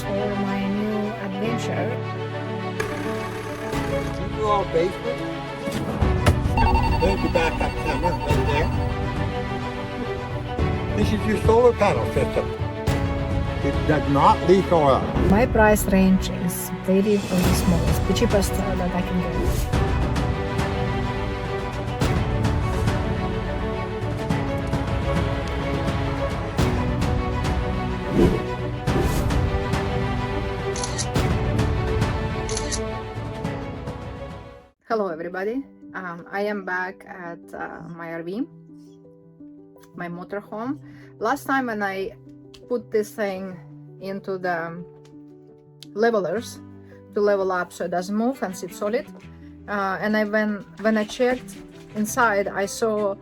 for my new adventure. You do all basement? There's your backup camera right there. This is your solar panel system. It does not leak oil. My price range is very, very small. It's the cheapest that I can get. Hello everybody, I am back at my RV, my motorhome. Last time when I put this thing into the levelers to level up so it doesn't move and sit solid, and when I checked inside, I saw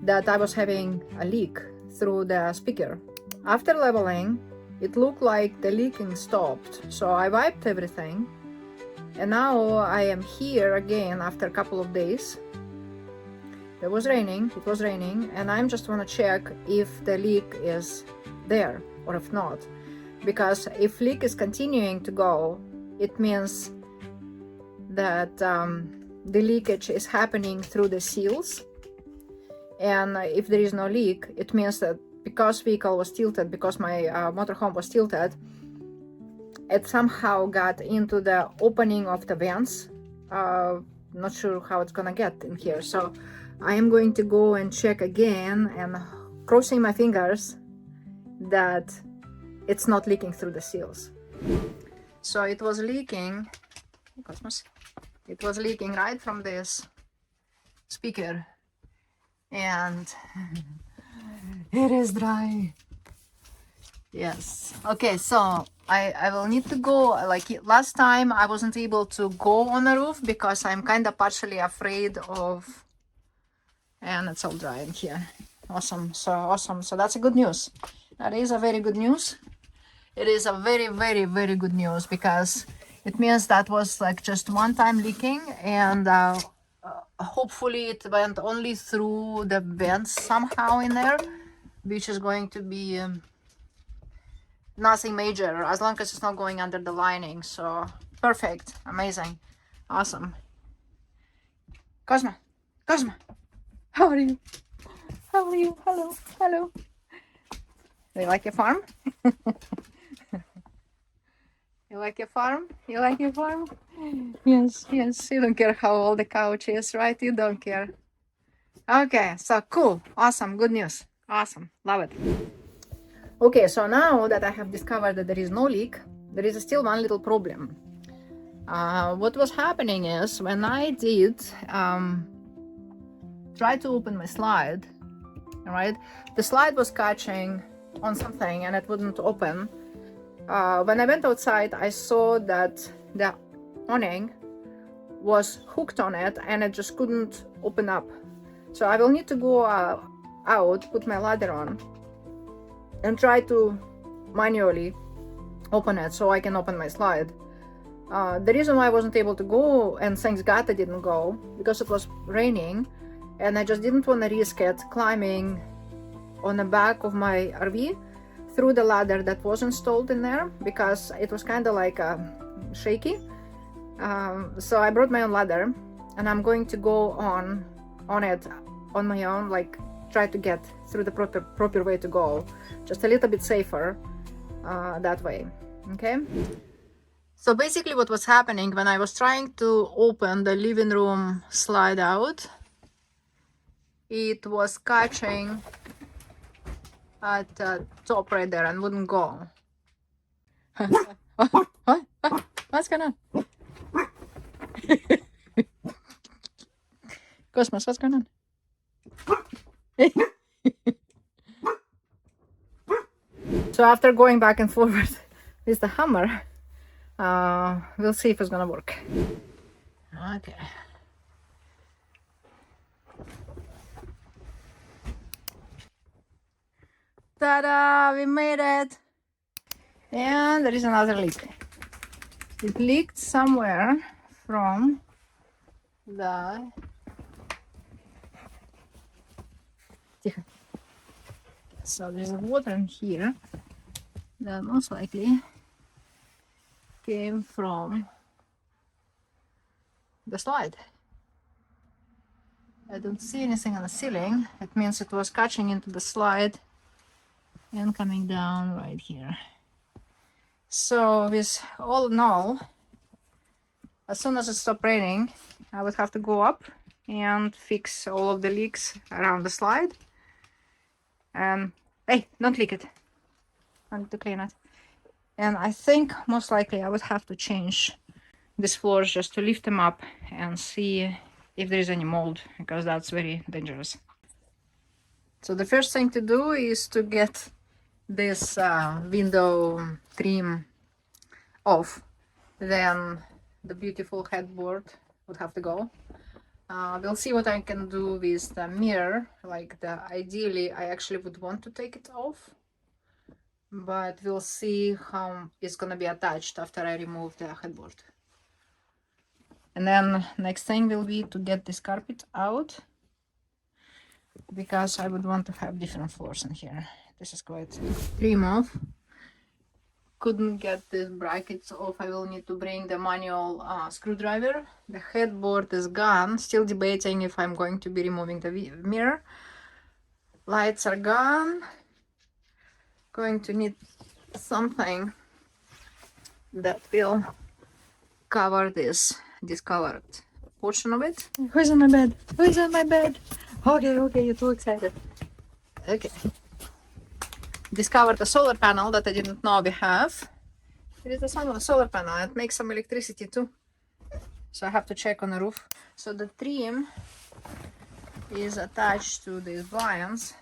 that I was having a leak through the speaker. After leveling, it looked like the leaking stopped, so I wiped everything. And now I am here again after a couple of days. It was raining, and I'm just want to check if the leak is there or if not. Because if leak is continuing to go, it means that the leakage is happening through the seals. And if there is no leak, it means that because vehicle was tilted, because my motorhome was tilted, it somehow got into the opening of the vents. Not sure how it's gonna get in here, so I am going to go and check again, and crossing my fingers that it's not leaking through the seals. So it was leaking, Cosmos, it was leaking right from this speaker, and it is dry. Yes. Okay, so I will need to go. Like last time I wasn't able to go on the roof because I'm kind of partially afraid of, and it's all dry in here. Awesome. So that's a good news. That is a very good news. It is a very, very, very good news because it means that was like just one time leaking, and hopefully it went only through the vents somehow in there, which is going to be nothing major as long as it's not going under the lining. So perfect, amazing, awesome. Cosmo, how are you? Hello. Do you like your farm? You like your farm? Yes, you don't care how old the couch is, right? You don't care. Okay, so cool, awesome, good news, awesome, love it. Okay, so now that I have discovered that there is no leak, there is still one little problem. What was happening is when I did try to open my slide, right? The slide was catching on something and it wouldn't open. When I went outside, I saw that the awning was hooked on it and it just couldn't open up. So I will need to go out, put my ladder on, and try to manually open it so I can open my slide. The reason why I wasn't able to go, and thanks God I didn't go, because it was raining and I just didn't want to risk it climbing on the back of my RV through the ladder that was installed in there, because it was kind of like shaky. So I brought my own ladder and I'm going to go on it on my own, like try to get through the proper way to go, just a little bit safer that way. Okay, so basically what was happening when I was trying to open the living room slide out, it was catching at the top right there and wouldn't go. What's going on? Cosmos, what's going on? So after going back and forward with the hammer, we'll see if it's gonna work. Okay. Ta-da! We made it! And there is another leak. It leaked somewhere from the... So there's water in here that most likely came from the slide. I don't see anything on the ceiling. It means it was catching into the slide and coming down right here. So with all in all, as soon as it stopped raining, I would have to go up and fix all of the leaks around the slide. And hey, don't leak it. I need to clean it. And I think most likely I would have to change these floors just to lift them up and see if there is any mold, because that's very dangerous. So the first thing to do is to get this window trim off. Then the beautiful headboard would have to go. We'll see what I can do with the mirror. Ideally I actually would want to take it off, but we'll see how it's gonna be attached after I remove the headboard. And then next thing will be to get this carpet out, because I would want to have different floors in here. This is quite trim off. Couldn't get the brackets off. I will need to bring the manual screwdriver. The headboard is gone. Still debating if I'm going to be removing the mirror. Lights are gone. Going to need something that will cover this discolored portion of it. Who's on my bed? Who's on my bed? Okay, you're too excited. Okay. Discovered a solar panel that I didn't know we have. It is a solar panel. It makes some electricity too. So I have to check on the roof. So the trim is attached to these blinds.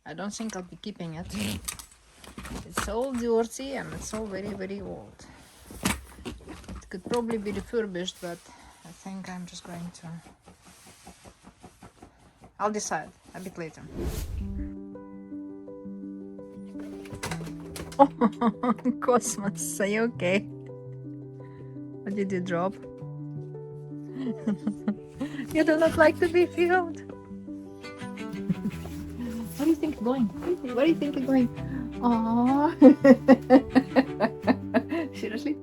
I don't think I'll be keeping it. It's all dirty and it's all very, very old. It could probably be refurbished, but I think I'm just going to... I'll decide a bit later. Oh, Cosmos, are you okay? What did you drop? You do not like to be filmed. Where do you think you're going? Where do you think you're going? Aww. Seriously?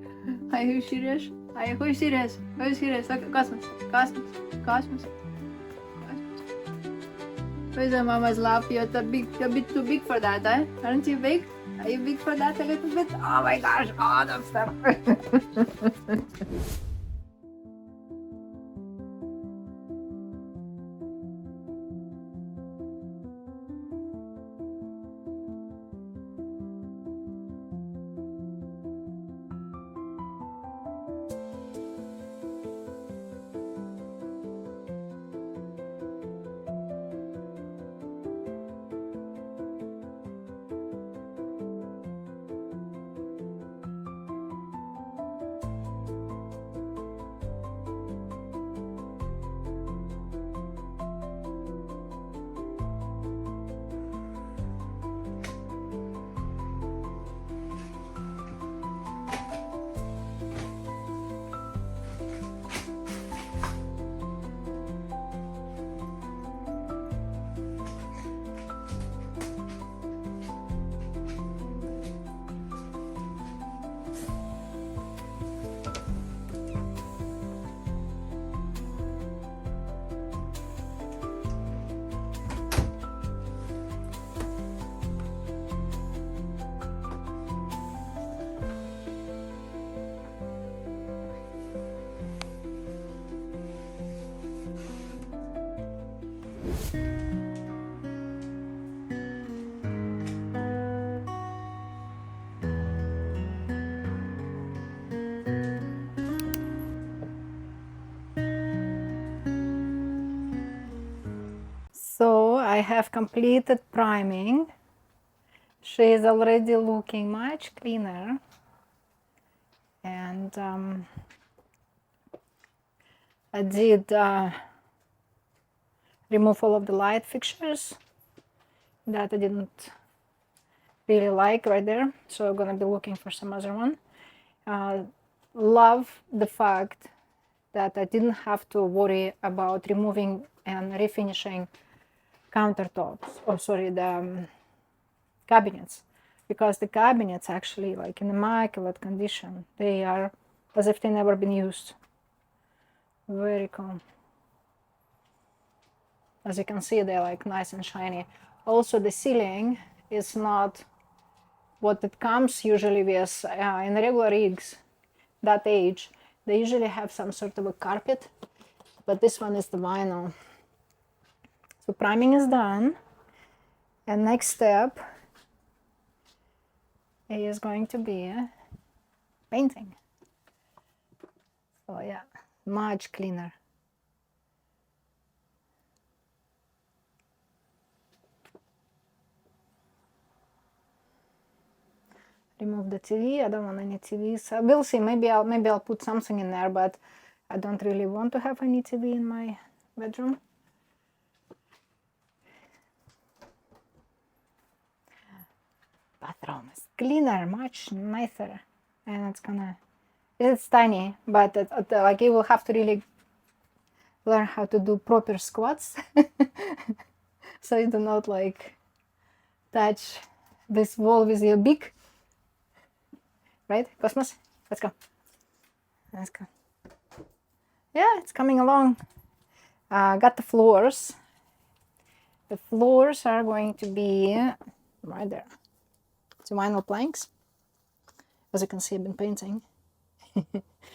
Are you serious? Who is serious? Who is serious? Look, Cosmos. Where's your mama's laugh? You're a bit too big for that, eh? Aren't you big? Are you big for that a little bit? Oh my gosh, all that stuff. So I have completed priming. She is already looking much cleaner, and I did remove all of the light fixtures that I didn't really like right there, so I'm gonna be looking for some other one. Love the fact that I didn't have to worry about removing and refinishing countertops, or sorry, the cabinets, because the cabinets actually like in immaculate condition. They are as if they never been used. Very cool. As you can see, they're like nice and shiny. Also, the ceiling is not what it comes usually with in regular rigs that age. They usually have some sort of a carpet, but this one is the vinyl. So priming is done, and next step is going to be painting. So yeah, much cleaner. Remove the TV. I don't want any TVs. We'll see. Maybe I'll put something in there, but I don't really want to have any TV in my bedroom. Bathroom is cleaner, much nicer, and it's tiny, but like you will have to really learn how to do proper squats, so you do not like touch this wall with your beak. Right, Cosmos? Let's go. Let's go. Yeah, it's coming along. Got the floors. The floors are going to be right there. It's vinyl planks. As you can see, I've been painting.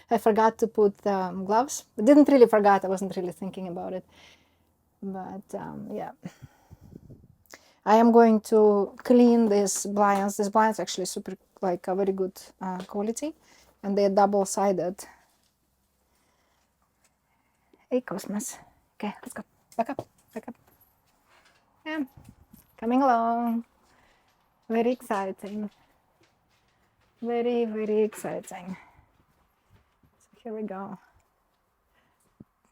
I forgot to put gloves. I didn't really forget. I wasn't really thinking about it. But yeah. I am going to clean these blinds. These blinds actually super like a very good quality, and they're double-sided. Hey, Cosmos. Okay, let's go. Back up. Back up. Yeah, coming along. Very exciting. Very, very exciting. So here we go.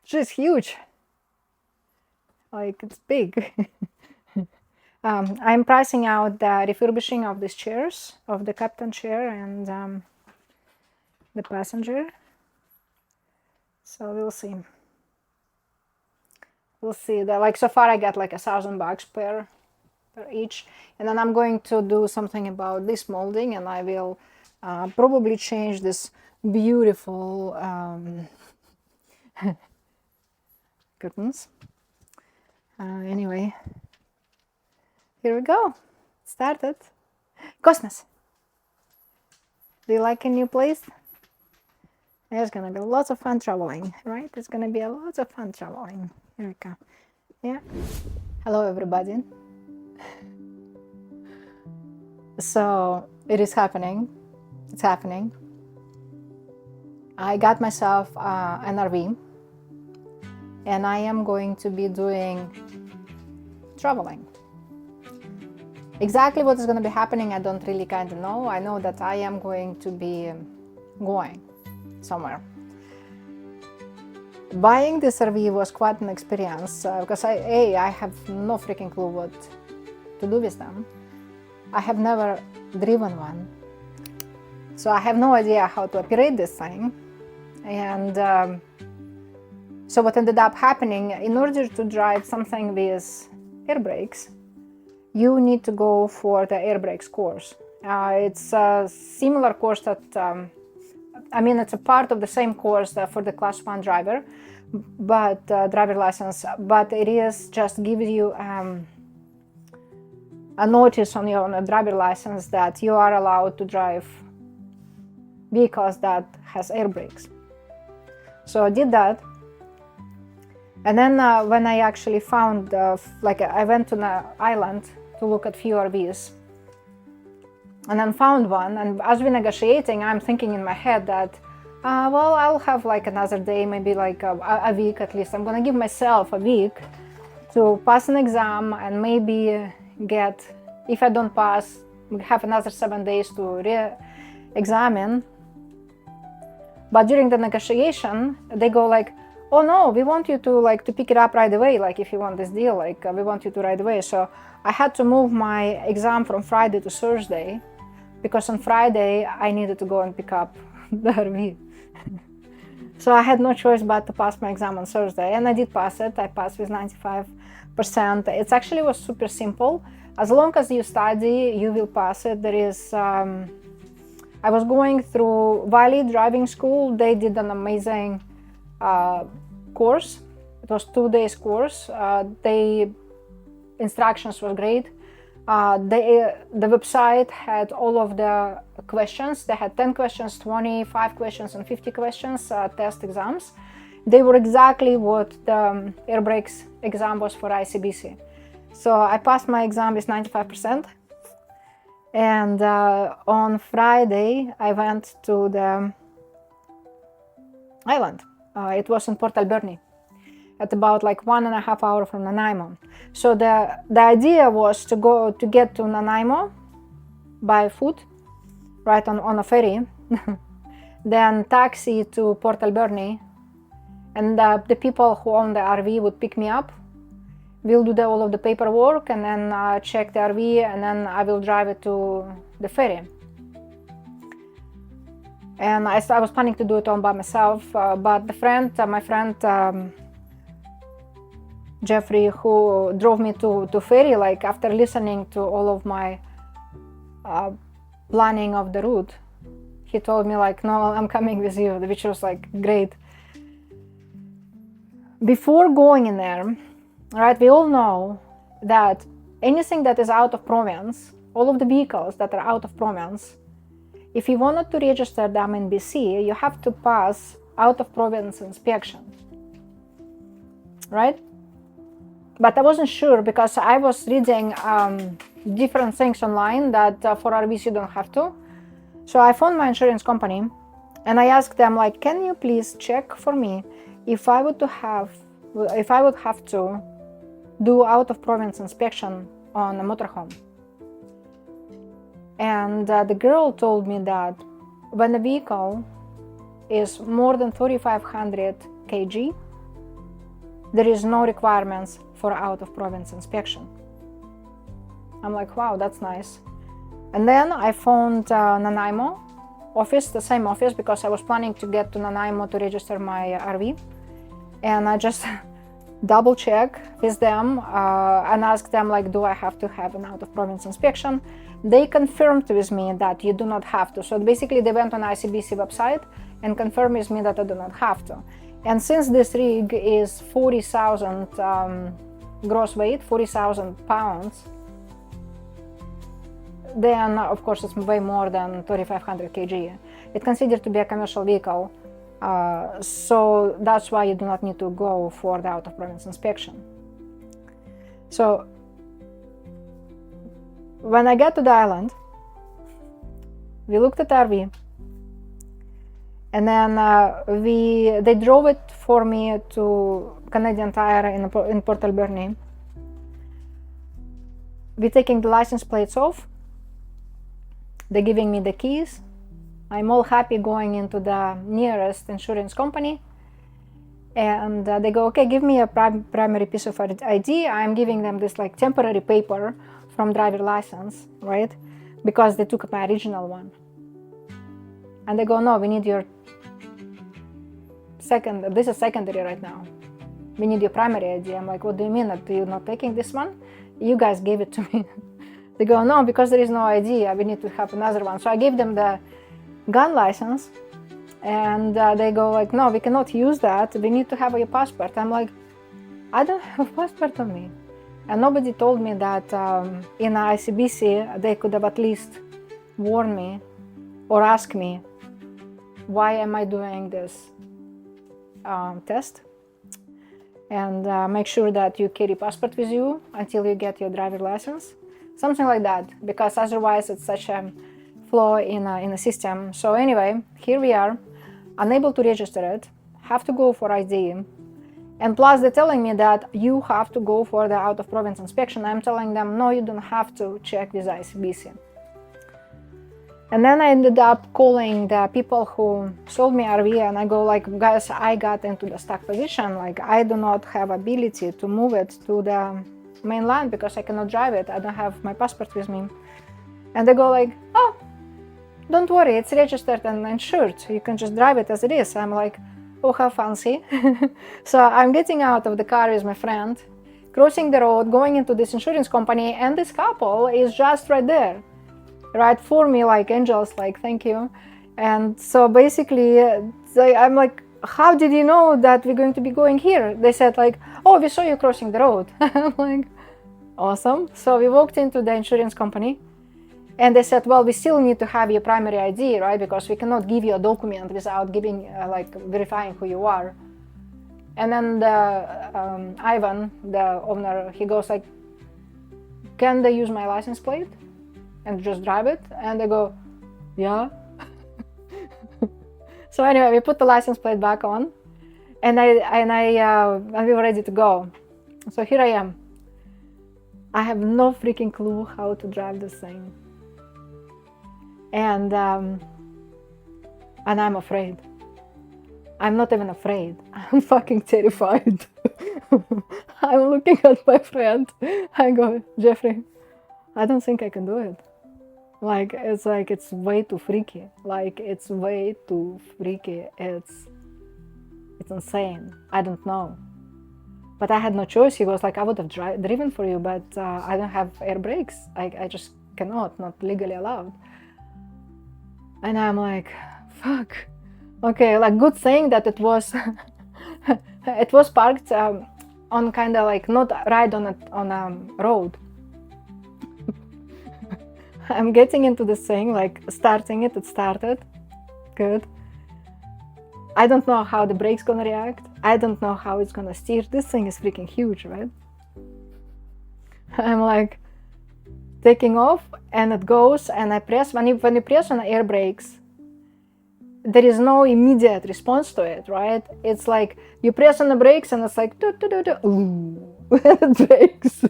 She's huge. Like, it's big. I'm pricing out the refurbishing of these chairs, of the captain chair and the passenger. So we'll see. We'll see. That like so far I got like $1,000 per each, and then I'm going to do something about this molding, and I will probably change this beautiful curtains. Anyway. Here we go. Started. Cosmos. Do you like a new place? There's gonna be lots of fun traveling, right? It's gonna be a lot of fun traveling. Here we go. Yeah. Hello, everybody. So it is happening. It's happening. I got myself an RV, and I am going to be doing traveling. Exactly what is going to be happening, I don't really kind of know. I know that I am going to be going somewhere. Buying this RV was quite an experience because I have no freaking clue what to do with them. I have never driven one, so I have no idea how to operate this thing. And so what ended up happening, in order to drive something with air brakes, you need to go for the air brakes course. It's a similar course that, it's a part of the same course for the Class 1 driver, but driver license, but it is just gives you a notice on your driver license that you are allowed to drive vehicles that has air brakes. So I did that. And then when I actually found, I went to an island to look at few RVs, and then found one. And as we're negotiating, I'm thinking in my head that, well, I'll have like another day, maybe like a week at least. I'm gonna give myself a week to pass an exam and maybe get, if I don't pass, have another 7 days to re-examine. But during the negotiation, they go like, oh no, we want you to pick it up right away. Like if you want this deal, we want you to right away. So I had to move my exam from Friday to Thursday, because on Friday I needed to go and pick up the RV. So I had no choice but to pass my exam on Thursday, and I did pass it. I passed with 95%. It actually was super simple. as long as you study, you will pass it. There is, I was going through Valley Driving School. They did an amazing course. It was 2 days course. Instructions were great. The website had all of the questions. They had 10 questions, 25 questions, and 50 questions, test exams. They were exactly what the air brakes exam was for ICBC. So I passed my exam with 95%. And on Friday, I went to the island. It was in Port Alberni, at about like 1.5 hours from Nanaimo. So the idea was to get to Nanaimo by foot, right on a ferry, then taxi to Port Alberni, and the people who own the RV would pick me up. We'll do all of the paperwork and then check the RV, and then I will drive it to the ferry. And I was planning to do it all by myself, but my friend Jeffrey, who drove me to ferry, like after listening to all of my planning of the route, he told me like, no, I'm coming with you, which was like great. Before going in there, right, we all know that anything that is out of province, all of the vehicles that are out of province, if you wanted to register them in BC, you have to pass out of province inspection, right? But I wasn't sure because I was reading different things online that for RVs you don't have to. So I phoned my insurance company and I asked them like, can you please check for me if I would have to do out of province inspection on a motorhome. And the girl told me that when the vehicle is more than 3,500 kg, there is no requirements for out of province inspection. I'm like, wow, that's nice. And then I phoned Nanaimo office, the same office, because I was planning to get to Nanaimo to register my RV. And I just double check with them and ask them like, do I have to have an out of province inspection? They confirmed with me that you do not have to. So basically they went on ICBC website and confirmed with me that I do not have to. And since this rig is 40,000 gross weight, 40,000 pounds, then of course it's way more than 3,500 kg. It's considered to be a commercial vehicle. So that's why you do not need to go for the out of province inspection. So when I got to the island, we looked at RV, and then they drove it for me to Canadian Tire in Port Alberni. We're taking the license plates off. They're giving me the keys. I'm all happy going into the nearest insurance company, and they go, okay, give me a primary piece of ID. I'm giving them this like temporary paper from driver license, right? Because they took my original one. And they go, no, we need your this is secondary right now. We need your primary ID. I'm like, what do you mean that you're not taking this one? You guys gave it to me. They go, no, because there is no ID, we need to have another one. So I gave them the gun license, and they go like, no, we cannot use that, we need to have your passport. I'm like, I don't have a passport on me. And nobody told me that in ICBC they could have at least warned me or asked me, why am I doing this test? And make sure that you carry passport with you until you get your driver license, something like that, because otherwise it's such a flaw in the system. So anyway, here we are, unable to register it, have to go for ID, and plus they're telling me that you have to go for the out of province inspection. I'm telling them, no, you don't have to check with ICBC. And then I ended up calling the people who sold me RV, and I go like, guys, I got into the stuck position, like I do not have ability to move it to the mainland because I cannot drive it, I don't have my passport with me. And they go like, oh, don't worry, it's registered and insured, you can just drive it as it is. I'm like, oh, how fancy. So I'm getting out of the car with my friend, crossing the road, going into this insurance company, and this couple is just right there, right for me, like angels, like thank you. And so basically I'm like, how did you know that we're going to be going here? They said like, oh, we saw you crossing the road. I'm like, awesome. So we walked into the insurance company, and they said, well, we still need to have your primary ID, right? Because we cannot give you a document without giving, like verifying who you are. And then Ivan, the owner, he goes like, can they use my license plate and just drive it? And they go, yeah. So anyway, we put the license plate back on, and we were ready to go. So here I am. I have no freaking clue how to drive this thing. And I'm afraid. I'm not even afraid. I'm fucking terrified. I'm looking at my friend. I go, Jeffrey, I don't think I can do it. Like it's way too freaky. Like it's way too freaky. It's insane. I don't know. But I had no choice. He was like, I would have driven for you, but I don't have air brakes. I just cannot, not legally allowed. And I'm like, fuck. Okay, like good thing that it was it was parked on kind of like not right on a road. I'm getting into this thing, like starting it. It started good. I don't know how the brake's gonna react. I don't know how it's gonna steer. This thing is freaking huge, right? I'm like taking off, and it goes, and I press. When you press on the air brakes, there is no immediate response to it, right? It's like you press on the brakes, and it's like ooh, it brakes.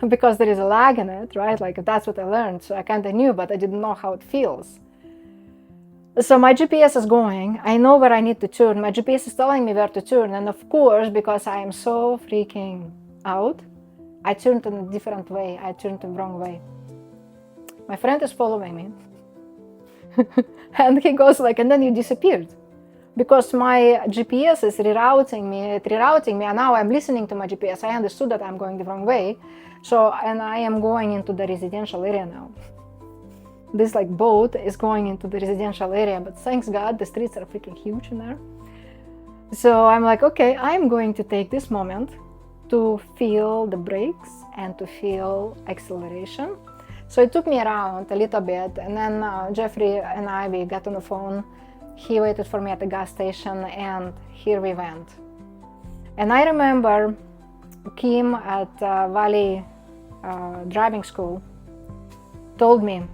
Because there is a lag in it, right? Like that's what I learned. So I kind of knew, but I didn't know how it feels. So my GPS is going. I know where I need to turn. My GPS is telling me where to turn. And of course, because I am so freaking out, I turned in a different way. I turned the wrong way. My friend is following me. And he goes like, and then you disappeared. Because my GPS is rerouting me, and now I'm listening to my GPS. I understood that I'm going the wrong way. So, and I am going into the residential area now. This like boat is going into the residential area, but thanks God, the streets are freaking huge in there. So I'm like, okay, I'm going to take this moment to feel the brakes and to feel acceleration. So it took me around a little bit, and then Jeffrey and I, we got on the phone. He waited for me at the gas station, and here we went. And I remember Kim at Valley driving school told me,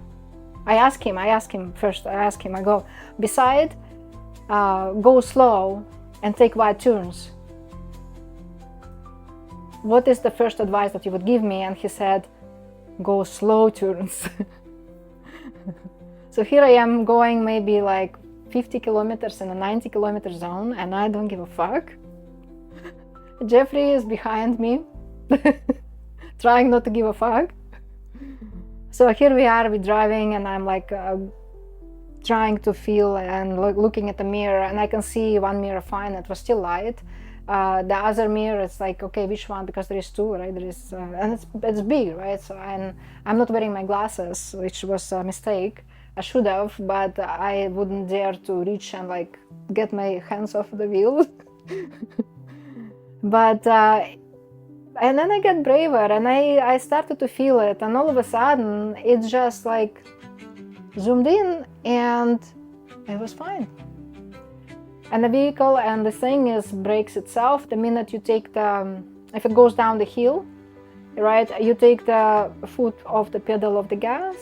I asked him first, I go, beside, go slow and take wide turns. What is the first advice that you would give me? And he said, go slow turns. So here I am going maybe like 50 kilometers in a 90 kilometer zone, and I don't give a fuck. Jeffrey is behind me, trying not to give a fuck. So here we are, we're driving, and I'm like trying to feel and looking at the mirror, and I can see one mirror fine, it was still light. The other mirror, it's like, okay, which one? Because there is two, right? There is, and it's big, right? So I'm not wearing my glasses, which was a mistake. I should have, but I wouldn't dare to reach and like get my hands off the wheel. But and then I get braver, and I started to feel it, and all of a sudden it just like zoomed in, and it was fine. And the vehicle and the thing is brakes itself the minute you take if it goes down the hill, right? You take the foot off the pedal of the gas,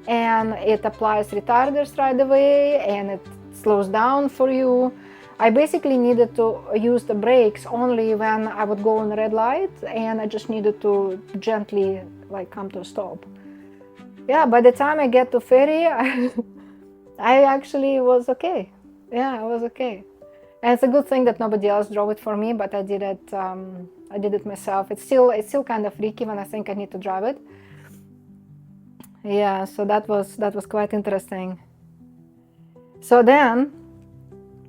and it applies retarders right away, and it slows down for you. I basically needed to use the brakes only when I would go on a red light, and I just needed to gently like come to a stop. Yeah, by the time I get to ferry, I actually was okay. Yeah, I was okay. And it's a good thing that nobody else drove it for me, but I did it. I did it myself. It's still kind of freaky when I think I need to drive it. Yeah, so that was quite interesting. So then,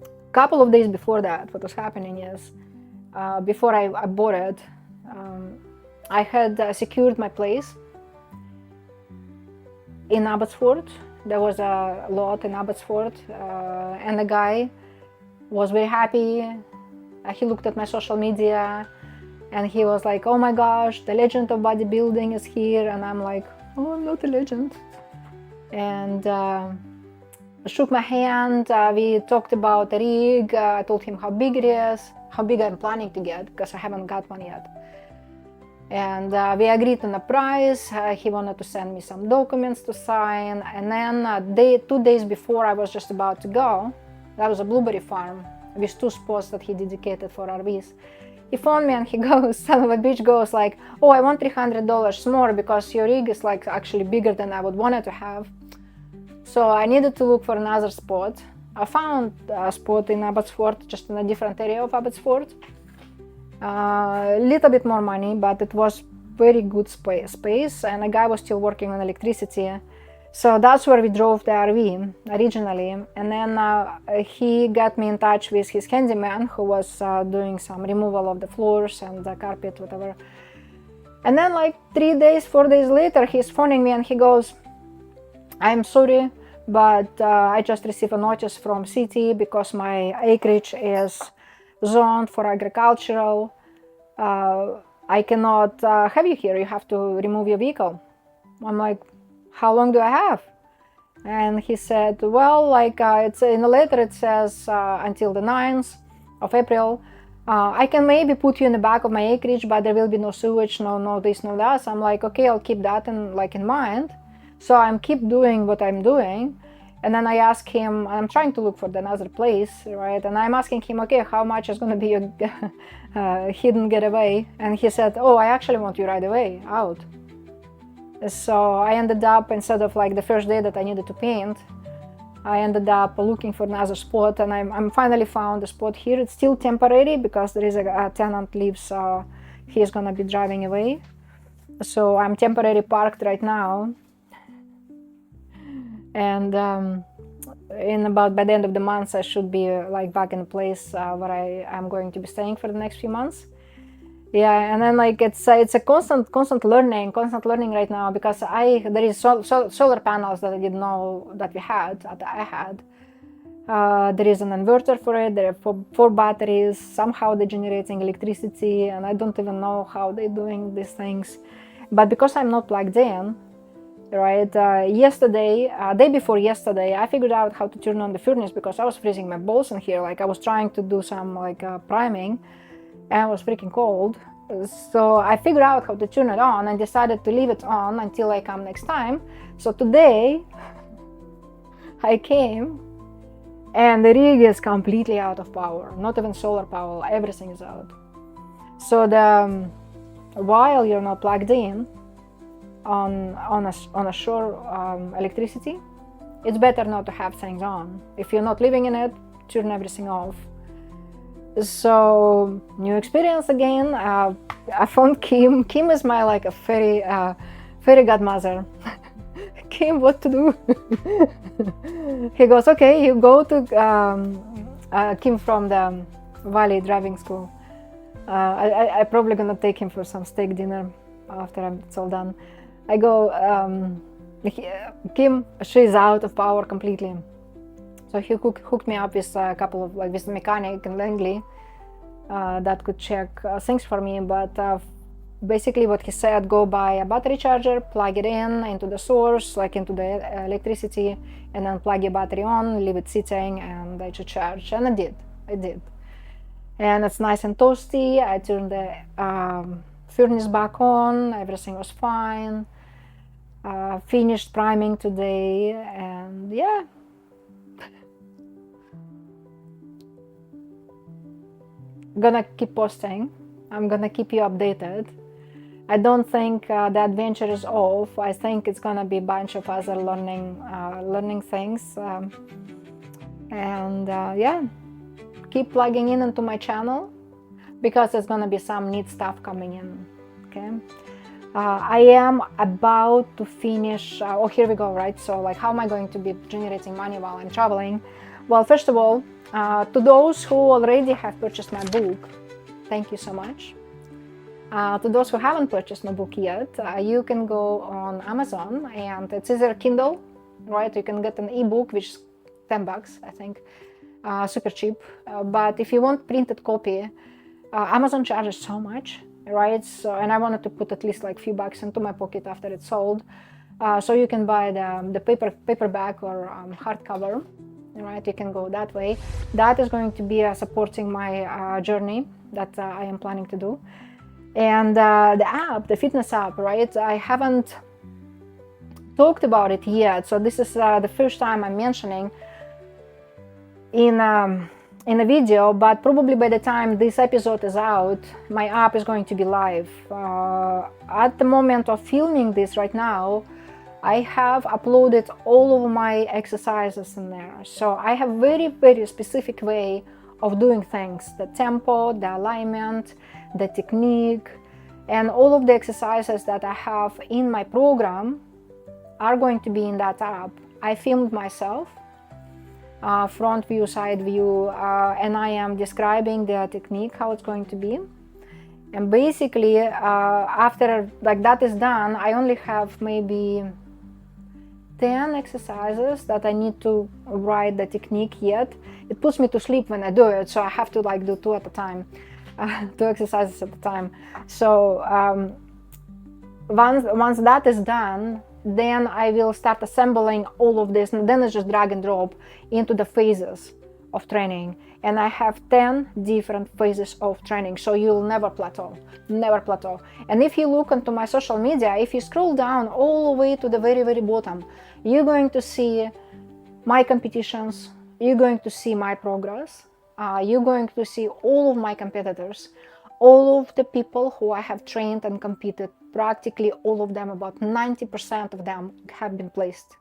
a couple of days before that, what was happening is, before I boarded I had secured my place in Abbotsford. There was a lot in Abbotsford, and the guy was very happy. He looked at my social media and he was like, oh my gosh, the legend of bodybuilding is here. And I'm like, oh, I'm not a legend. And shook my hand. We talked about the rig. I told him how big it is, how big I'm planning to get, because I haven't got one yet. And we agreed on the price. He wanted to send me some documents to sign. And then 2 days before I was just about to go, that was a blueberry farm with 2 spots that he dedicated for RVs. He phoned me and he goes, son of a bitch, goes like, oh, I want $300 more because your rig is like actually bigger than I would want it to have. So I needed to look for another spot. I found a spot in Abbotsford, just in a different area of Abbotsford. A little bit more money, but it was very good space, and a guy was still working on electricity. So that's where we drove the RV originally. And then he got me in touch with his handyman who was doing some removal of the floors and the carpet, whatever. And then like 3 days, 4 days later, he's phoning me and he goes, I'm sorry, but I just received a notice from city because my acreage is zoned for agricultural. I cannot have you here. You have to remove your vehicle. I'm like, how long do I have? And he said, well, like it's in the letter it says until the 9th of April. I can maybe put you in the back of my acreage, but there will be no sewage, no this, no that. So I'm like, okay, I'll keep that in mind. So I'm keep doing what I'm doing. And then I ask him, I'm trying to look for another place, right? And I'm asking him, okay, how much is going to be your hidden getaway? And he said, oh, I actually want you right away out. So I ended up, instead of like the first day that I needed to paint, I ended up looking for another spot, and I'm finally found a spot here. It's still temporary because there is a tenant leaves, so he's going to be driving away. So I'm temporarily parked right now. And by the end of the month, I should be like back in a place where I'm going to be staying for the next few months. Yeah, and then like it's a constant learning right now, because there is solar panels that I didn't know that I had. There is an inverter for it. There are 4 batteries. Somehow they're generating electricity, and I don't even know how they're doing these things. But because I'm not plugged in, right? Day before yesterday, I figured out how to turn on the furnace because I was freezing my balls in here. Like I was trying to do some like priming, and it was freaking cold. So I figured out how to turn it on and decided to leave it on until I come next time. So today I came and the rig is completely out of power, not even solar power, everything is out. So while you're not plugged in on a shore electricity, it's better not to have things on. If you're not living in it, turn everything off. So new experience again. I found Kim. Kim is my like a fairy godmother. Kim, what to do? He goes, okay, you go to Kim from the Valley driving school. I probably gonna take him for some steak dinner after it's all done. I go, Kim, she's out of power completely. So he hooked me up with a couple of with the mechanic in Langley that could check things for me. But basically what he said, go buy a battery charger, plug it into the source, like into the electricity, and then plug your battery on, leave it sitting, and it should charge. And I did. And it's nice and toasty. I turned the furnace back on, everything was fine. Finished priming today, and yeah. Gonna keep posting. I'm gonna keep you updated. I don't think the adventure is off. I think it's gonna be a bunch of other learning things, and yeah, keep plugging into my channel because there's gonna be some neat stuff coming in. Okay, I am about to finish. Oh, here we go. Right. So, like, how am I going to be generating money while I'm traveling? Well, first of all, to those who already have purchased my book, thank you so much. To those who haven't purchased my book yet, you can go on Amazon, and it's either Kindle, right? You can get an ebook, which is $10, I think, super cheap. But if you want printed copy, Amazon charges so much, right? So, and I wanted to put at least like a few bucks into my pocket after it's sold. So you can buy the paperback or hardcover, right? You can go that way. That is going to be supporting my journey that I am planning to do. And the app, the fitness app, right? I haven't talked about it yet, so this is the first time I'm mentioning in a video, but probably by the time this episode is out, my app is going to be live. At the moment of filming this right now, I have uploaded all of my exercises in there. So I have very, very specific way of doing things, the tempo, the alignment, the technique, and all of the exercises that I have in my program are going to be in that app. I filmed myself, front view, side view, and I am describing the technique, how it's going to be. And basically, after like that is done, I only have maybe 10 exercises that I need to write the technique yet. It puts me to sleep when I do it, so I have to like do 2 at a time, 2 exercises at a time. So once that is done, then I will start assembling all of this, and then it's just drag and drop into the phases of training. And I have 10 different phases of training, so you'll never plateau, never plateau. And if you look into my social media, if you scroll down all the way to the very, very bottom, you're going to see my competitions, you're going to see my progress, you're going to see all of my competitors, all of the people who I have trained and competed. Practically all of them, about 90% of them have been placed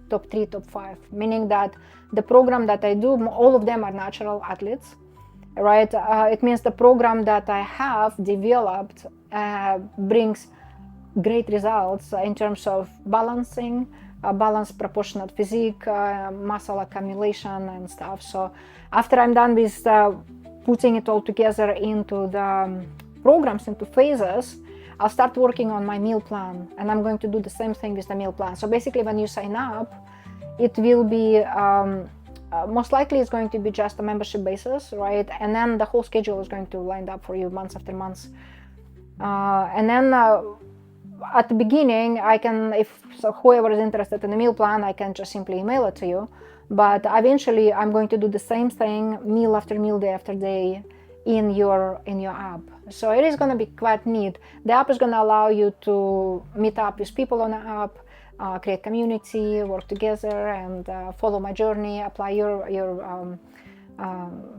top 3, top 5, meaning that the program that I do, all of them are natural athletes, right? It means the program that I have developed brings great results in terms of balancing, balanced proportionate physique, muscle accumulation and stuff. So after I'm done with putting it all together into the programs, into phases, I'll start working on my meal plan, and I'm going to do the same thing with the meal plan. So basically, when you sign up, it will be most likely it's going to be just a membership basis, right? And then the whole schedule is going to line up for you months after months. And then at the beginning, I can, if so whoever is interested in the meal plan, I can just simply email it to you. But eventually, I'm going to do the same thing, meal after meal, day after day, in your app. So it is going to be quite neat. The app is going to allow you to meet up with people on the app, create community, work together, and follow my journey, apply your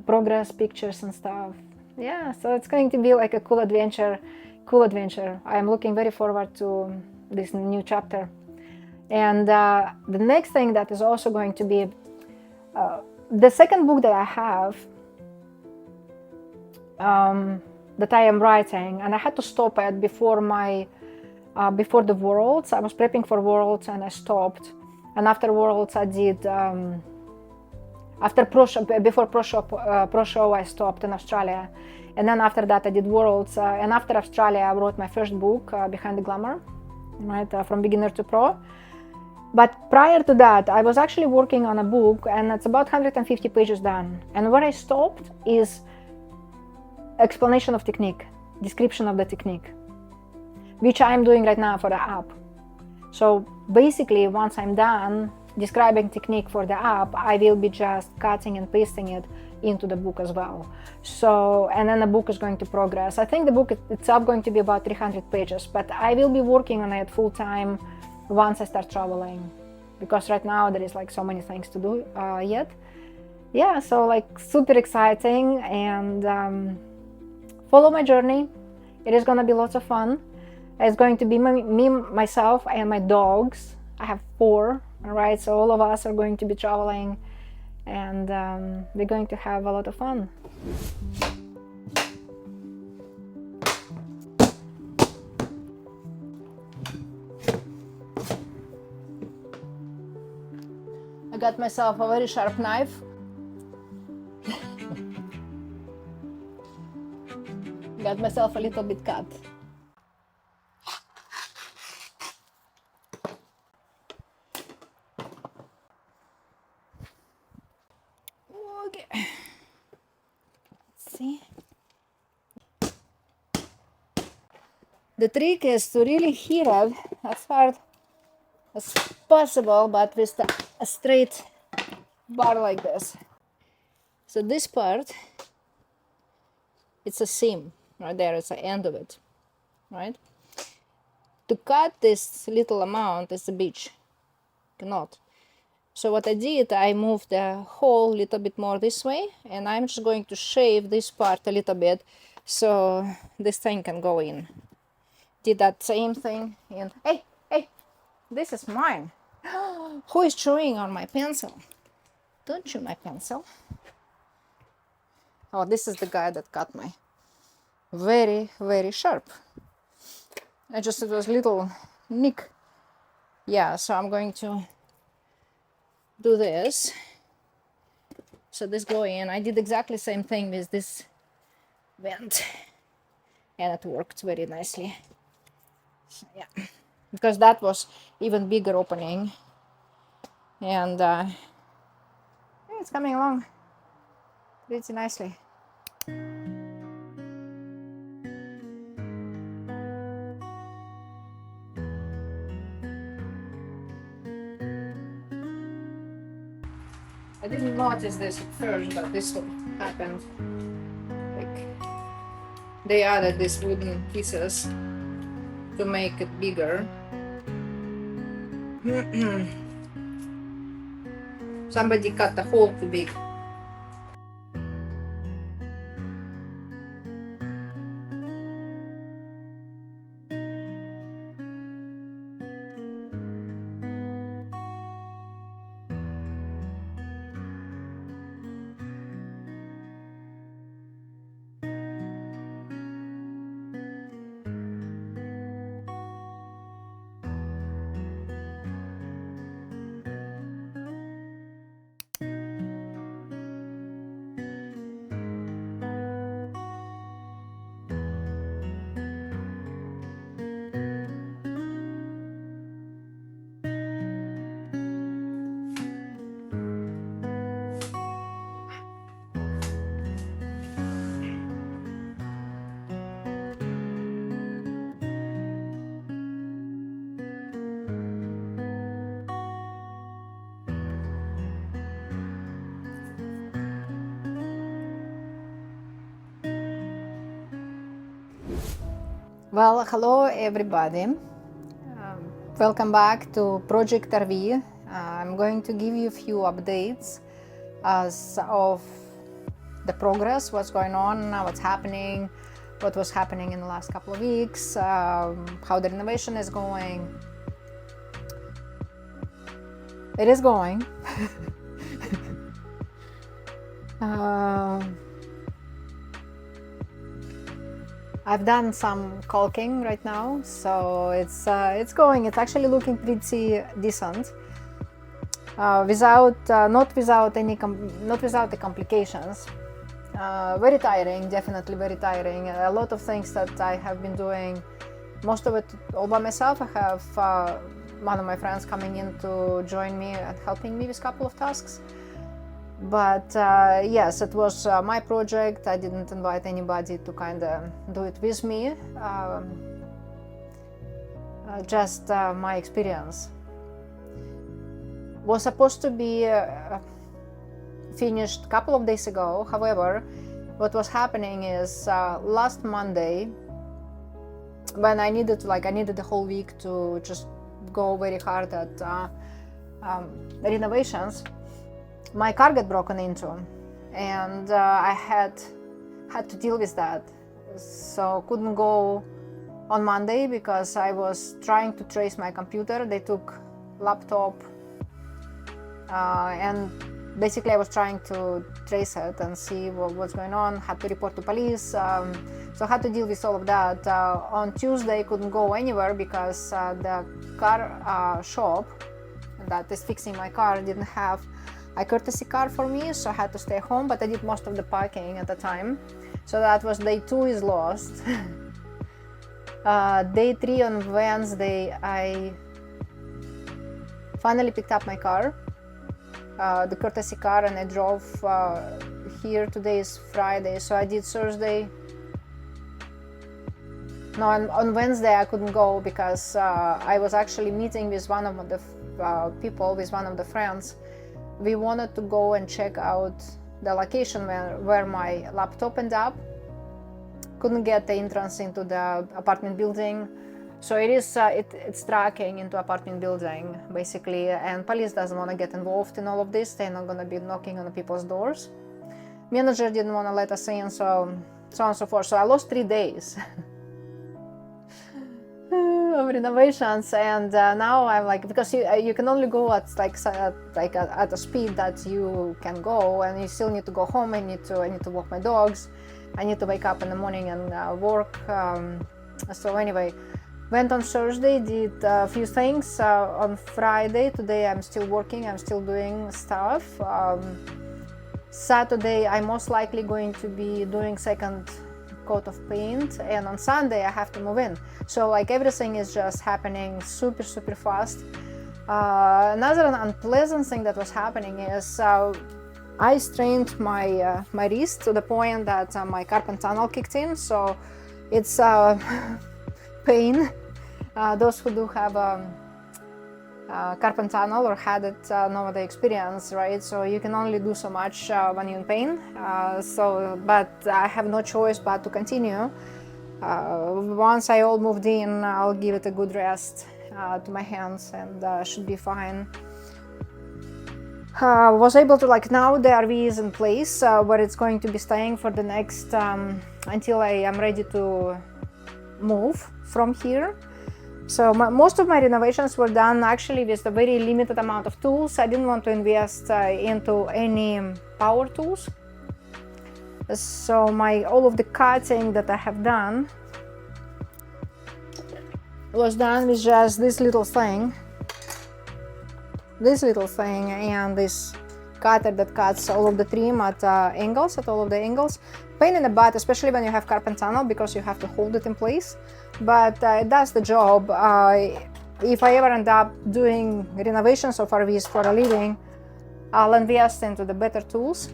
progress pictures and stuff. Yeah, so it's going to be like a cool adventure. I am looking very forward to this new chapter. And the next thing that is also going to be the second book that I have, that I am writing, and I had to stop it before the Worlds. I was prepping for Worlds and I stopped. And after Worlds, I did before Pro Show I stopped in Australia, and then after that I did Worlds. And after Australia, I wrote my first book, Behind the Glamour, right, from beginner to pro. But prior to that, I was actually working on a book, and it's about 150 pages done. And where I stopped is explanation of technique, description of the technique, which I'm doing right now for the app. So basically, once I'm done describing technique for the app, I will be just cutting and pasting it into the book as well. So, and then the book is going to progress. I think the book itself going to be about 300 pages, but I will be working on it full time once I start traveling, because right now there is like so many things to do yet. Yeah, so like super exciting, and follow my journey. It is going to be lots of fun. It's going to be me, myself, and my dogs. I have 4, all right? So all of us are going to be traveling, and we're going to have a lot of fun. I got myself a very sharp knife. Got myself a little bit cut. Okay. Let's see. The trick is to really heat it as hard as possible, but with a straight bar like this. So this part, it's a seam right there. It's the end of it, right? To cut this little amount is the beach. Cannot. So what I did, I moved the hole a little bit more this way, and I'm just going to shave this part a little bit so this thing can go in. Did that same thing in... Hey, this is mine. Who is chewing on my pencil? Don't chew my pencil. Oh, this is the guy that cut my... Very, very sharp. It was little nick. Yeah, so I'm going to do this. So this go in. I did exactly the same thing with this vent, and it worked very nicely. So, yeah, because that was even bigger opening, and it's coming along pretty nicely. I didn't notice this at first, but this happened. Like, they added these wooden pieces to make it bigger. Somebody cut the hole too big. Well, hello everybody. Welcome back to Project RV. I'm going to give you a few updates as of the progress, what's going on, what's happening, what was happening in the last couple of weeks, how the renovation is going. It is going. I've done some caulking right now, so it's going. It's actually looking pretty decent, not without the complications. Very tiring, definitely very tiring. A lot of things that I have been doing, most of it all by myself. I have one of my friends coming in to join me and helping me with a couple of tasks. But yes, it was my project. I didn't invite anybody to kind of do it with me. Just my experience. Was supposed to be finished a couple of days ago. However, what was happening is last Monday, when I needed the whole week to just go very hard at renovations. My car got broken into, and I had to deal with that. So couldn't go on Monday because I was trying to trace my computer. They took laptop, and basically I was trying to trace it and see what's going on. Had to report to police, so I had to deal with all of that. On Tuesday, couldn't go anywhere because the car shop that is fixing my car didn't have a courtesy car for me, so I had to stay home, but I did most of the parking at the time. So that was day 2 is lost. Day 3 on Wednesday, I finally picked up my car, the courtesy car, and I drove here. Today is Friday, so I did Thursday. No, on Wednesday I couldn't go because I was actually meeting with one of the people, with one of the friends. We wanted to go and check out the location where my laptop ended up. Couldn't get the entrance into the apartment building. So it is it's tracking into apartment building basically, and police doesn't want to get involved in all of this. They're not going to be knocking on the people's doors. Manager didn't want to let us in, so on and so forth. So I lost 3 days of renovations, and now I'm like, because you can only go at at a speed that you can go, and you still need to go home. I need to walk my dogs. I need to wake up in the morning and work. So anyway. Went on Thursday, did a few things. On Friday, today I'm still working, I'm still doing stuff. Saturday, I'm most likely going to be doing second coat of paint, and on Sunday I have to move in. So like everything is just happening super fast. Another unpleasant thing that was happening is I strained my wrist to the point that my carpal tunnel kicked in, so it's pain. Those who do have carpal tunnel or had it know the experience, right? So you can only do so much when you're in pain. But I have no choice but to continue. Once I all moved in, I'll give it a good rest to my hands, and should be fine. Was able to, like, now the RV is in place where it's going to be staying for the next until I am ready to move from here. So most of my renovations were done actually with a very limited amount of tools. I didn't want to invest into any power tools. So all of the cutting that I have done was done with just this little thing, and this cutter that cuts all of the trim at all of the angles. Pain in the butt, especially when you have carpal tunnel, because you have to hold it in place. But it does the job. If I ever end up doing renovations of RVs for a living, I'll invest into the better tools.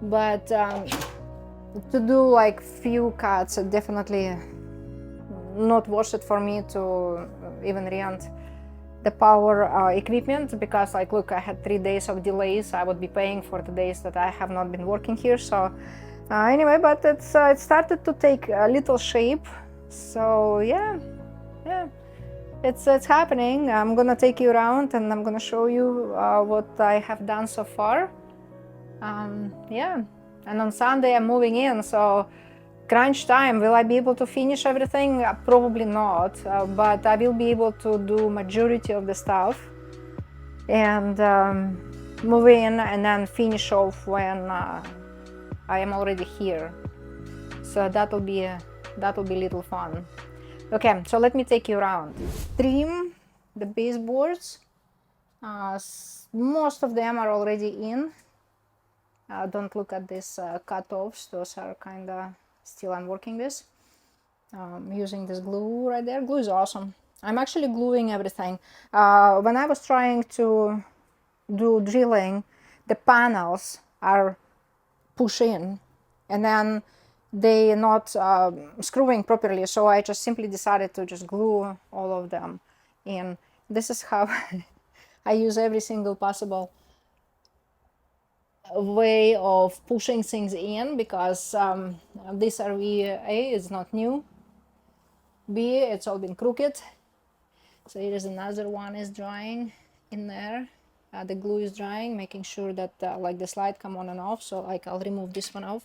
But to do like few cuts, definitely not worth it for me to even rent the power equipment, because like, look, I had 3 days of delays. I would be paying for the days that I have not been working here. So anyway, but it started to take a little shape. So yeah, it's happening. I'm gonna take you around and I'm gonna show you what I have done so far. Yeah, and on Sunday I'm moving in, so crunch time. Will I be able to finish everything? Probably not, but I will be able to do majority of the stuff and move in and then finish off when I am already here. So that'll be a little fun. Okay, so let me take you around. Trim the baseboards. Most of them are already in. Don't look at these cut-offs. Those are kind of still I'm working with. Using this glue right there. Glue is awesome. I'm actually gluing everything. When I was trying to do drilling, the panels are push in, and then they not screwing properly, so I just simply decided to just glue all of them in. This is how I use every single possible way of pushing things in, because this RV, A, is not new, B, it's all been crooked. So here is another one is drying in there. The glue is drying, making sure that like the slide come on and off. So like I'll remove this one off.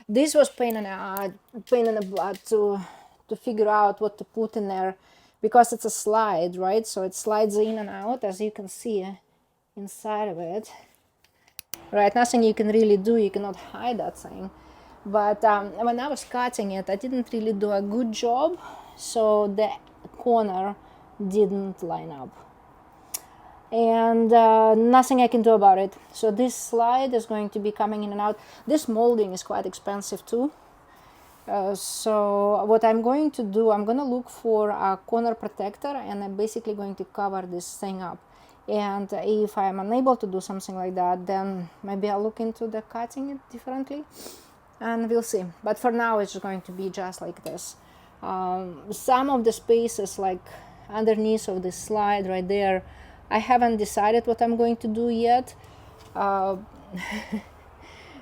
This was pain in the butt to figure out what to put in there, because it's a slide, right? So it slides in and out, as you can see inside of it. Right, nothing you can really do. You cannot hide that thing. But when I was cutting it, I didn't really do a good job, so the corner didn't line up. And nothing I can do about it. So this slide is going to be coming in and out. This molding is quite expensive too. So what I'm going to do, I'm going to look for a corner protector, and I'm basically going to cover this thing up. And if I'm unable to do something like that, then maybe I'll look into the cutting it differently, and we'll see. But for now, it's going to be just like this. Some of the spaces, like underneath of this slide right there, I haven't decided what I'm going to do yet.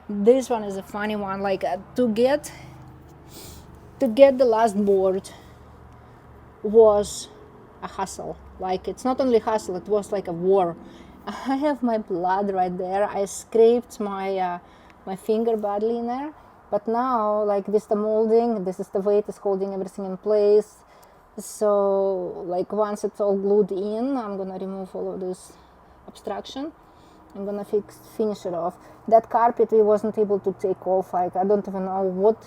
This one is a funny one. Like to get the last board was a hustle. Like, it's not only hustle, it was like a war. I have my blood right there. I scraped my my finger badly in there, but now, like, with the molding, this is the weight is holding everything in place. So like once it's all glued in, I'm gonna remove all of this obstruction. I'm gonna finish it off. That carpet we wasn't able to take off. Like, I don't even know what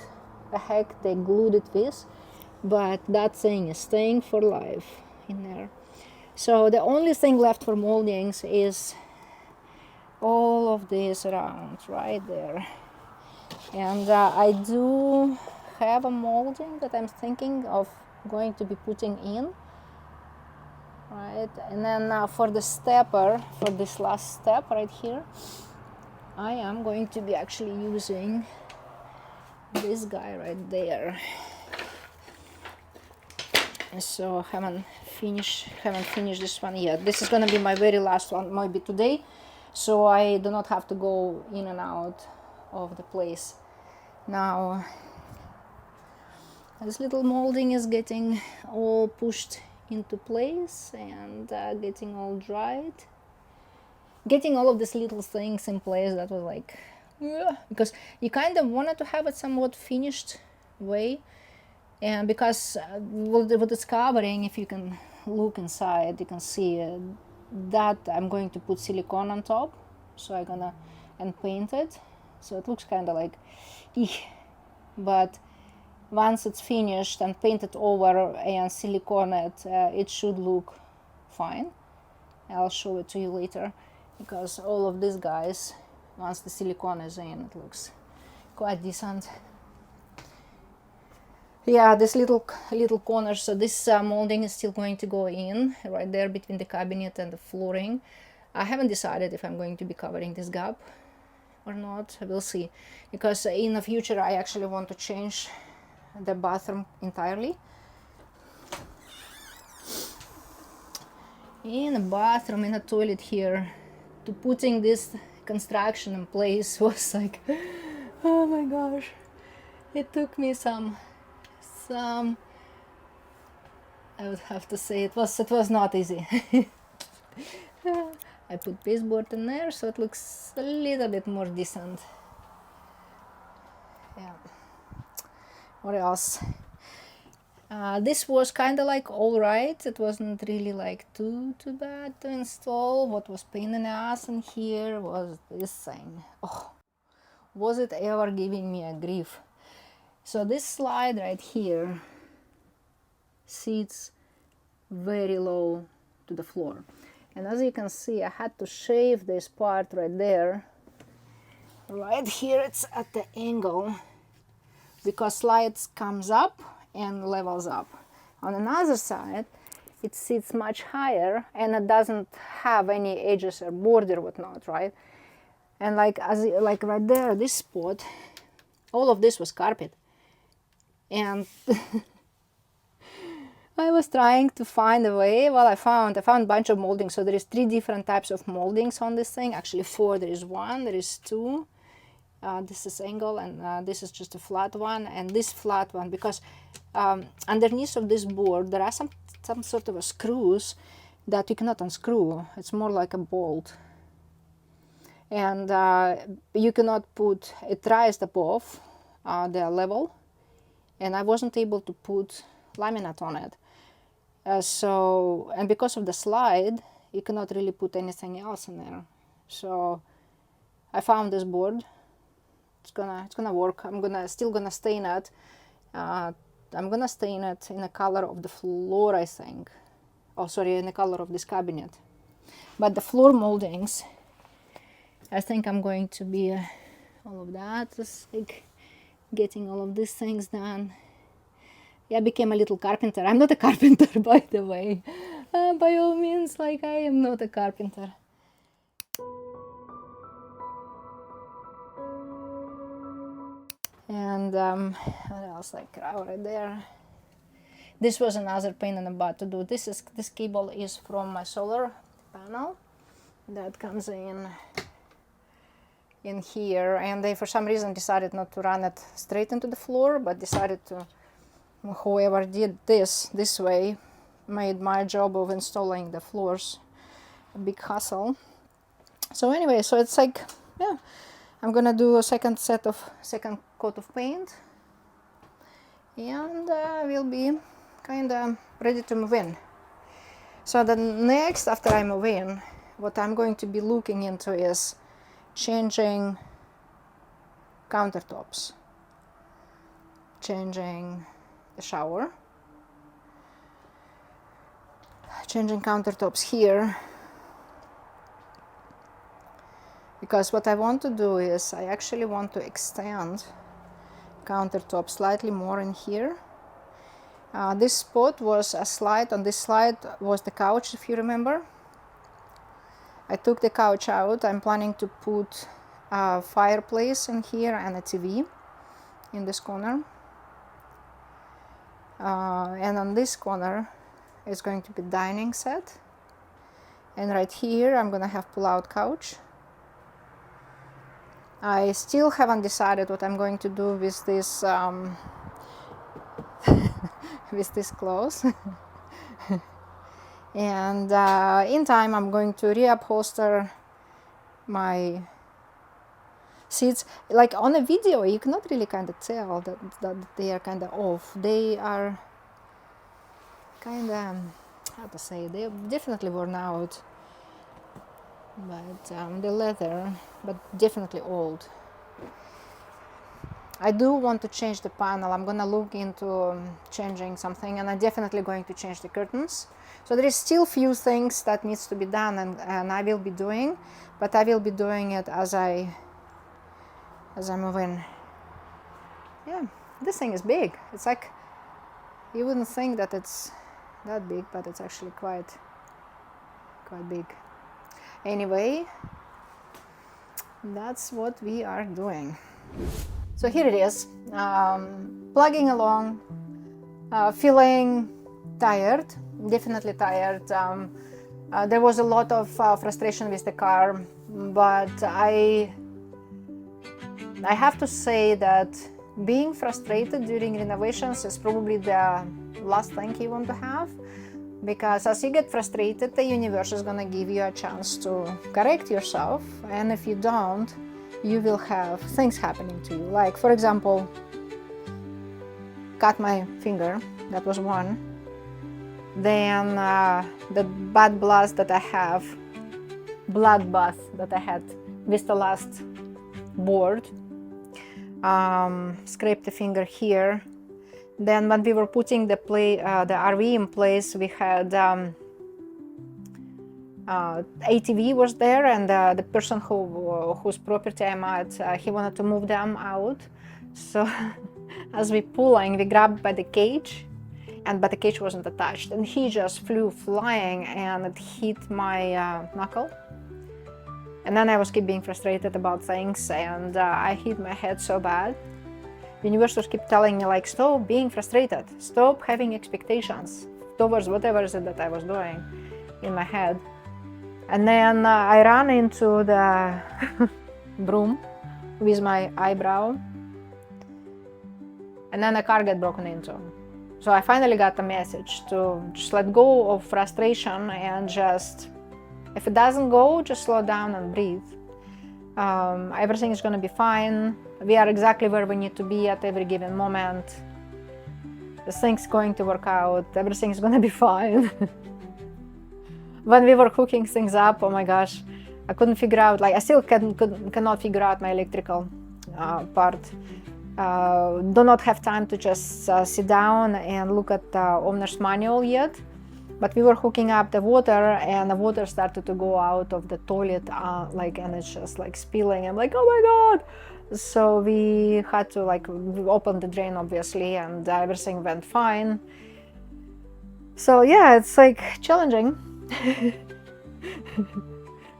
the heck they glued it with, but that thing is staying for life in there. So the only thing left for moldings is all of this around right there. And I do have a molding that I'm thinking of going to be putting in, right? And then for the stepper, for this last step right here, I am going to be actually using this guy right there. So haven't finished this one yet. This is gonna be my very last one, maybe today, so I do not have to go in and out of the place. Now this little molding is getting all pushed into place and getting all dried. Getting all of these little things in place, that was like, because you kind of wanted to have it somewhat finished way. And because what it's covering, if you can look inside, you can see that I'm going to put silicone on top. So I'm gonna and paint it. So it looks kind of like, but once it's finished and painted over and silicone it, it should look fine. I'll show it to you later, because all of these guys, once the silicone is in, it looks quite decent. Yeah, this little corner, so this molding is still going to go in right there between the cabinet and the flooring. I haven't decided if I'm going to be covering this gap or not. We'll see, because in the future I actually want to change the bathroom entirely. In the bathroom, in the toilet here, to putting this construction in place was like, oh my gosh, it took me some I would have to say it was not easy. I put baseboard in there so it looks a little bit more decent. Yeah. What else? This was kind of like all right. It wasn't really like too bad to install. What was pain in the ass in here was this thing. Oh, was it ever giving me a grief? So this slide right here sits very low to the floor, and as you can see, I had to shave this part right there. Right here it's at the angle, because slides comes up and levels up. On another side it sits much higher and it doesn't have any edges or border whatnot, right? And like right there, this spot, all of this was carpet. And I was trying to find a way. Well, I found a bunch of moldings. So there is 3 different types of moldings on this thing. Actually 4. There is 1, there is 2. This is angle, and this is just a flat one, and this flat one, because underneath of this board there are some sort of a screws that you cannot unscrew. It's more like a bolt, and you cannot put it raised above the level, and I wasn't able to put laminate on it. So, and because of the slide, you cannot really put anything else in there. So I found this board. It's gonna work. I'm still gonna stain it. I'm gonna stain it in the color of the floor, I think. Oh, sorry, in the color of this cabinet. But the floor moldings, I think I'm going to be all of that. Just like getting all of these things done. Yeah, I became a little carpenter. I'm not a carpenter, by the way. by all means, like, I am not a carpenter. And what else? Like right there. This was another pain in the butt to do. This cable is from my solar panel that comes in here, and they for some reason decided not to run it straight into the floor, but decided to, whoever did this way, made my job of installing the floors a big hassle. So anyway, so it's like, yeah, I'm gonna do a second coat of paint, and we'll be kind of ready to move in. So the next, after I move in, what I'm going to be looking into is changing countertops, changing the shower, changing countertops here, because what I want to do is I actually want to extend countertop slightly more in here. This spot was a slide. On this slide was the couch, if you remember. I took the couch out. I'm planning to put a fireplace in here and a TV in this corner. And on this corner is going to be dining set. And right here I'm gonna have pull-out couch. I still haven't decided what I'm going to do with this with this clothes. And in time I'm going to reupholster my seats. Like on a video you cannot really kind of tell that they are kind of off. They are kind of, how to say, they definitely worn out, but the leather, but definitely old. I do want to change the panel. I'm gonna look into changing something, and I'm definitely going to change the curtains. So there is still few things that needs to be done, and I will be doing, but I will be doing it as I move in. Yeah, this thing is big. It's like, you wouldn't think that it's that big, but it's actually quite big. Anyway, that's what we are doing. So here it is, plugging along, feeling tired, definitely tired. There was a lot of frustration with the car, but I have to say that being frustrated during renovations is probably the last thing you want to have, because as you get frustrated, the universe is gonna give you a chance to correct yourself, and if you don't, you will have things happening to you. Like, for example, cut my finger, that was one. Then the bloodbath that I had with the last board, scraped the finger here. Then when we were putting the RV in place, we had ATV was there, and the person whose property I'm at, he wanted to move them out. So as we pulling, we grabbed by the cage, but the cage wasn't attached, and he just flew flying, and it hit my knuckle. And then I was keep being frustrated about things, and I hit my head so bad. The universe was keep telling me, like, stop being frustrated, stop having expectations towards whatever it is that I was doing in my head. And then I ran into the broom with my eyebrow, and then the car got broken into. So I finally got the message to just let go of frustration, and just, if it doesn't go, just slow down and breathe. Everything is going to be fine. We are exactly where we need to be at every given moment. The thing's going to work out. Everything is going to be fine. When we were hooking things up, oh my gosh, I couldn't figure out, like, I still cannot figure out my electrical part. Do not have time to just sit down and look at the owner's manual yet. But we were hooking up the water, and the water started to go out of the toilet, and it's just like spilling. I'm like, oh my God. So we had to open the drain, obviously, and everything went fine. So yeah, it's like challenging.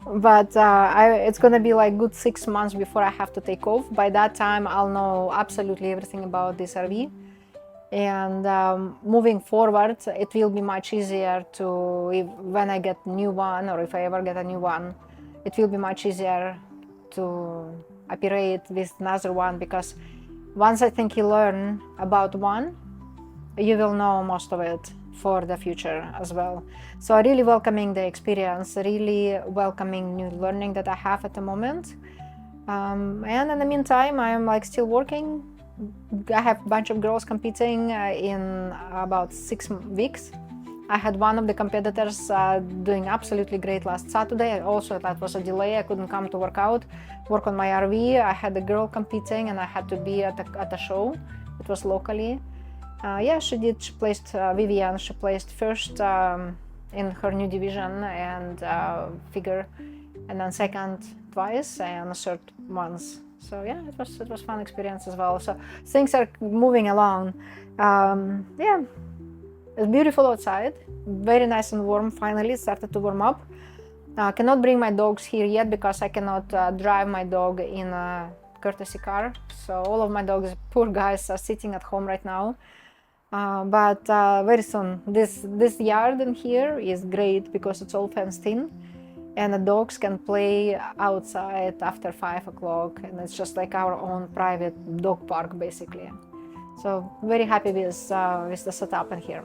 But it's gonna be like good 6 months before I have to take off. By that time I'll know absolutely everything about this RV, and moving forward it will be much easier to, when I get new one, or if I ever get a new one, it will be much easier to operate with another one, because once I think you learn about one, you will know most of it for the future as well. So I really welcoming the experience, really welcoming new learning that I have at the moment. And in the meantime, I'm like still working. I have a bunch of girls competing in about 6 weeks. I had one of the competitors doing absolutely great last Saturday. Also, that was a delay. I couldn't come to work on my RV. I had a girl competing, and I had to be at the show. It was locally. Yeah, she did. She placed Vivian. She placed first in her new division and figure, and then second twice and third once. So yeah, it was fun experience as well. So things are moving along. Yeah, it's beautiful outside. Very nice and warm. Finally, it started to warm up. Cannot bring my dogs here yet because I cannot drive my dog in a courtesy car. So all of my dogs, poor guys, are sitting at home right now. But very soon, this yard in here is great because it's all fenced in, and the dogs can play outside after 5 o'clock, and it's just like our own private dog park basically. So very happy with the setup in here.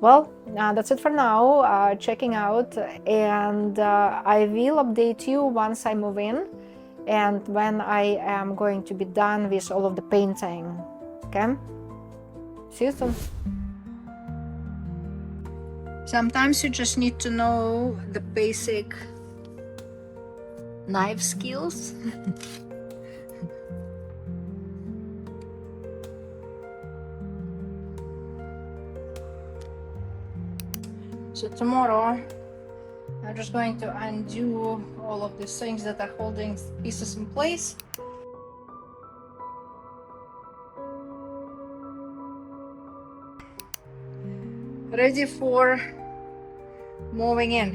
Well, that's it for now. Checking out, and I will update you once I move in and when I am going to be done with all of the painting. Okay? See you soon. Sometimes you just need to know the basic knife skills. So tomorrow I'm just going to undo all of these things that are holding pieces in place. Ready for moving in.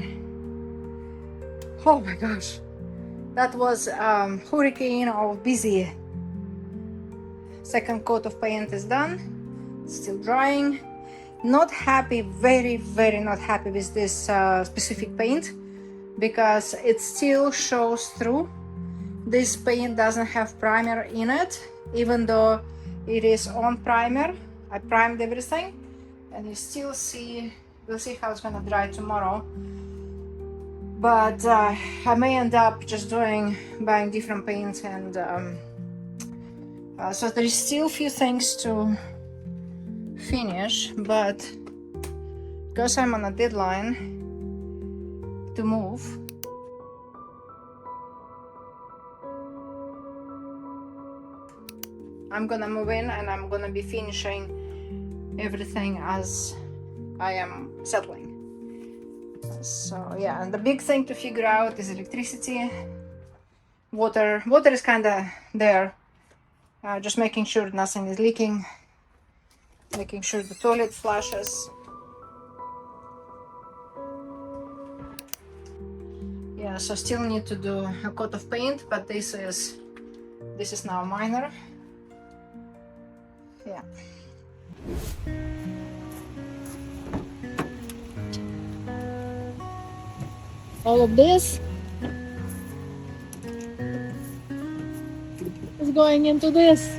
Oh my gosh, that was hurricane of busy. Second coat of paint is done, still drying. Not happy, very not happy with this specific paint because it still shows through. This paint doesn't have primer in it, even though it is on primer. I primed everything, and you still see, we'll see how it's gonna dry tomorrow. But I may end up just buying different paints, and so there's still a few things to finish, but because I'm on a deadline to move, I'm gonna move in and I'm gonna be finishing everything as I am settling. So yeah, and the big thing to figure out is electricity. Water is kind of there, just making sure nothing is leaking, making sure the toilet flushes. Yeah, so still need to do a coat of paint, but this is now minor. Yeah. All of this is going into this.